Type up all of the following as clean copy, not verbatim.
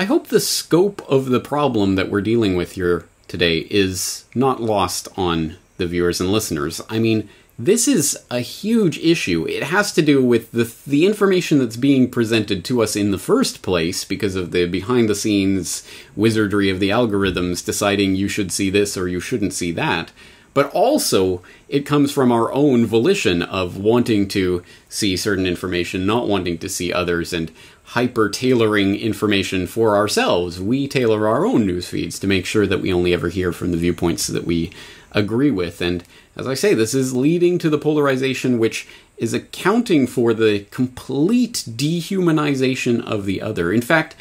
I hope the scope of the problem that we're dealing with here today is not lost on the viewers and listeners. I mean, this is a huge issue. It has to do with the information that's being presented to us in the first place because of the behind-the-scenes wizardry of the algorithms deciding you should see this or you shouldn't see that. But also, it comes from our own volition of wanting to see certain information, not wanting to see others, and hyper-tailoring information for ourselves. We tailor our own news feeds to make sure that we only ever hear from the viewpoints that we agree with. And as I say, this is leading to the polarization which is accounting for the complete dehumanization of the other. In fact,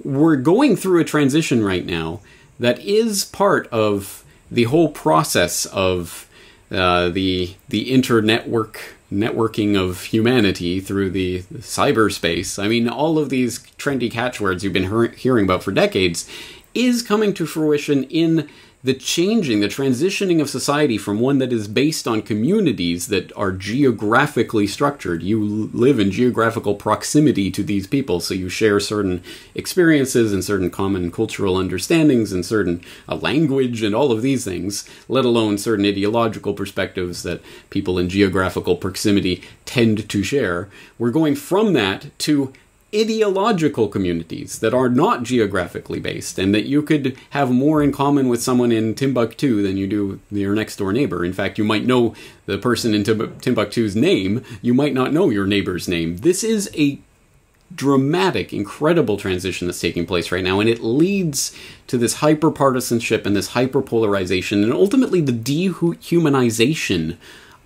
we're going through a transition right now that is part of the whole process of the networking of humanity through the cyberspace. I mean, all of these trendy catchwords you've been hearing about for decades is coming to fruition in the transitioning of society from one that is based on communities that are geographically structured. You live in geographical proximity to these people, so you share certain experiences and certain common cultural understandings and certain language and all of these things, let alone certain ideological perspectives that people in geographical proximity tend to share. We're going from that to ideological communities that are not geographically based, and that you could have more in common with someone in Timbuktu than you do your next door neighbor. In fact, you might know the person in Timbuktu's name, you might not know your neighbor's name. This is a dramatic, incredible transition that's taking place right now, and it leads to this hyper-partisanship and this hyper-polarization, and ultimately the dehumanization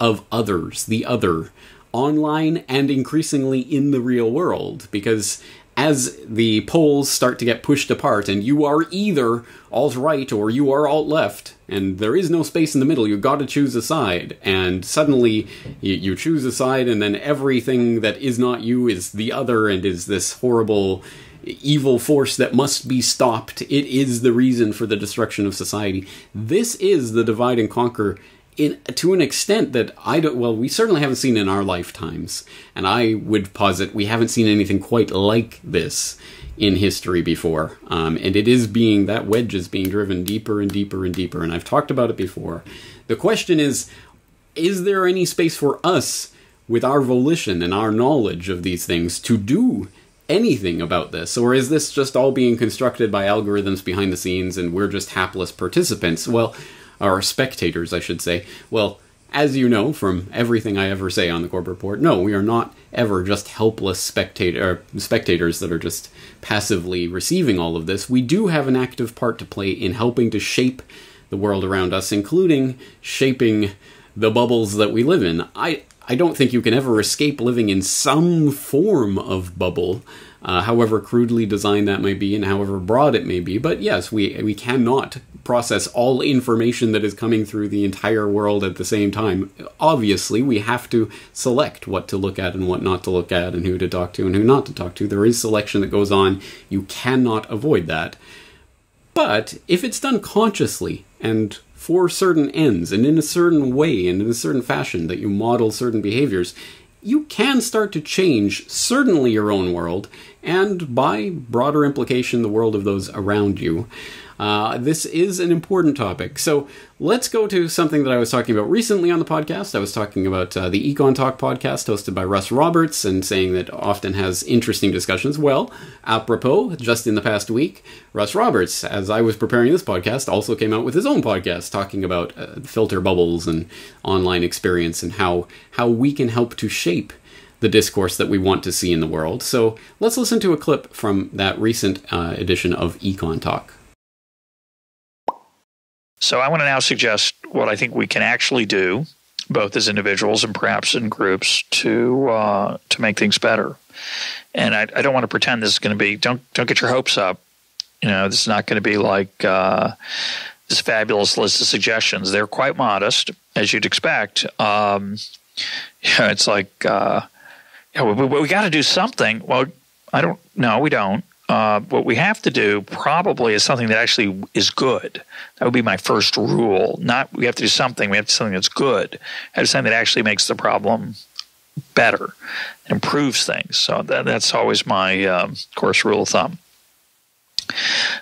of others, the other, online and increasingly in the real world, because as the poles start to get pushed apart and you are either alt-right or you are alt-left and there is no space in the middle, you've got to choose a side, and suddenly you choose a side and then everything that is not you is the other and is this horrible evil force that must be stopped. It is the reason for the destruction of society. This is the divide and conquer to an extent that we certainly haven't seen in our lifetimes. And I would posit we haven't seen anything quite like this in history before. And that wedge is being driven deeper and deeper and deeper. And I've talked about it before. The question is there any space for us with our volition and our knowledge of these things to do anything about this? Or is this just all being constructed by algorithms behind the scenes and we're just hapless participants? Or spectators, I should say. Well, as you know from everything I ever say on the Corbett Report, no, we are not ever just helpless spectators that are just passively receiving all of this. We do have an active part to play in helping to shape the world around us, including shaping the bubbles that we live in. I don't think you can ever escape living in some form of bubble, however crudely designed that may be and however broad it may be. But yes, we cannot process all information that is coming through the entire world at the same time. Obviously, we have to select what to look at and what not to look at and who to talk to and who not to talk to. There is selection that goes on. You cannot avoid that. But if it's done consciously and for certain ends and in a certain way and in a certain fashion that you model certain behaviors, you can start to change certainly your own world and by broader implication the world of those around you. This is an important topic. So let's go to something that I was talking about recently on the podcast. I was talking about the Econ Talk podcast hosted by Russ Roberts and saying that often has interesting discussions. Well, apropos, just in the past week, Russ Roberts, as I was preparing this podcast, also came out with his own podcast talking about filter bubbles and online experience and how we can help to shape the discourse that we want to see in the world. So let's listen to a clip from that recent edition of Econ Talk. So I want to now suggest what I think we can actually do, both as individuals and perhaps in groups, to make things better. And I don't want to pretend this is going to be. Don't get your hopes up. This is not going to be like this fabulous list of suggestions. They're quite modest, as you'd expect. It's like we got to do something. Well, we don't. What we have to do probably is something that actually is good. That would be my first rule. Not we have to do something. We have to do something that's good. Have something that actually makes the problem better, improves things. So that's always my course rule of thumb.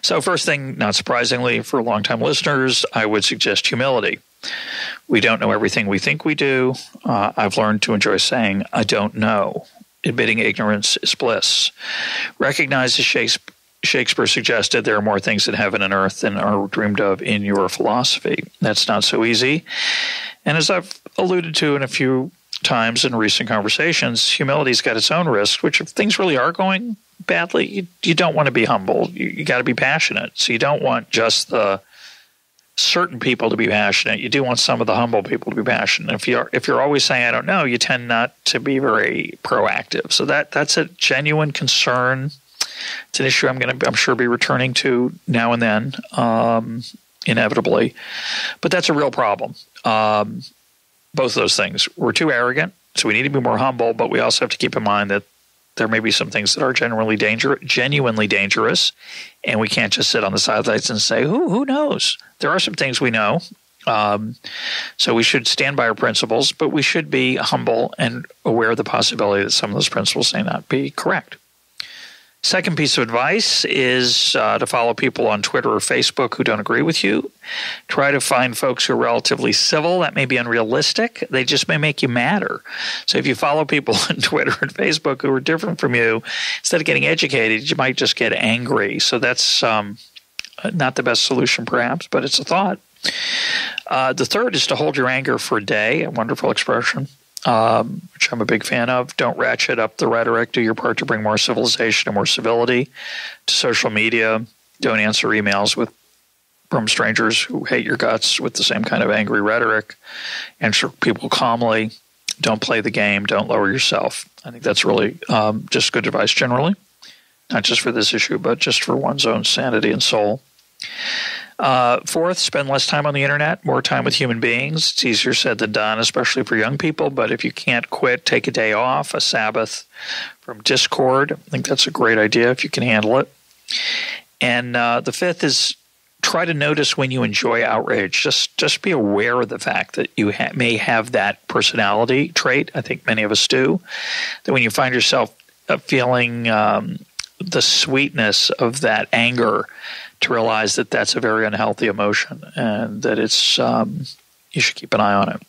So first thing, not surprisingly for longtime listeners, I would suggest humility. We don't know everything we think we do. I've learned to enjoy saying, I don't know. Admitting ignorance is bliss. Recognize, as Shakespeare suggested, there are more things in heaven and earth than are dreamed of in your philosophy. That's not so easy. And as I've alluded to in a few times in recent conversations, humility's got its own risks, which if things really are going badly, you don't want to be humble. You got to be passionate. So you don't want just the certain people to be passionate. You do want some of the humble people to be passionate. If you're always saying, I don't know, you tend not to be very proactive. So that's a genuine concern. It's an issue I'm sure be returning to now and then, inevitably. But that's a real problem. Both of those things. We're too arrogant, so we need to be more humble, but we also have to keep in mind that there may be some things that are genuinely dangerous, and we can't just sit on the sidelines and say, who knows? There are some things we know. So we should stand by our principles, but we should be humble and aware of the possibility that some of those principles may not be correct. Second piece of advice is to follow people on Twitter or Facebook who don't agree with you. Try to find folks who are relatively civil. That may be unrealistic. They just may make you madder. So if you follow people on Twitter and Facebook who are different from you, instead of getting educated, you might just get angry. So that's not the best solution perhaps, but it's a thought. The third is to hold your anger for a day, a wonderful expression. Which I'm a big fan of. Don't ratchet up the rhetoric. Do your part to bring more civilization and more civility to social media. Don't answer emails from strangers who hate your guts with the same kind of angry rhetoric. Answer people calmly. Don't play the game. Don't lower yourself. I think that's really just good advice generally, not just for this issue, but just for one's own sanity and soul. Fourth, spend less time on the internet, more time with human beings. It's easier said than done, especially for young people. But if you can't quit, take a day off, a Sabbath from Discord. I think that's a great idea if you can handle it. And the fifth is try to notice when you enjoy outrage. Just be aware of the fact that you may have that personality trait. I think many of us do. That when you find yourself feeling the sweetness of that anger, to realize that that's a very unhealthy emotion and that it's you should keep an eye on it.